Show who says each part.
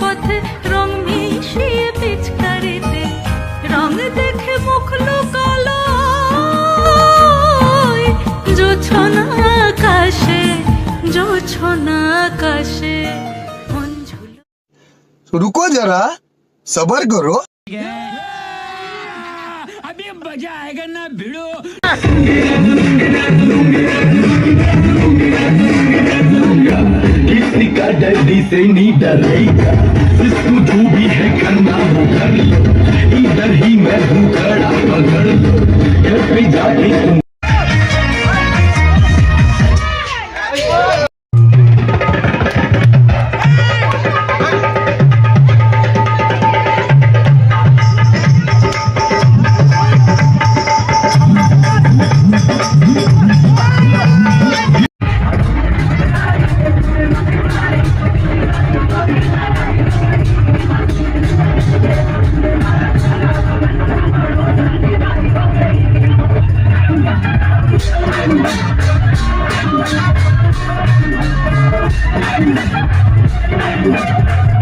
Speaker 1: পথে রং মিশিয়ে পিচকারিতে রং দেখে মুখ লুকালো জোছনা আকাশে জোছনা আকাশে মন ঝুলো।
Speaker 2: रुको जरा सबर करो।
Speaker 3: अभी मजा आएगा ना भिड़ो।
Speaker 4: किसी का डरने से नहीं डरेगा, जिसको जो भी है करना वो कर लो, इधर ही मैं हूँ खड़ा पकड़ लो, घर पे जाके तुम
Speaker 1: Thank you.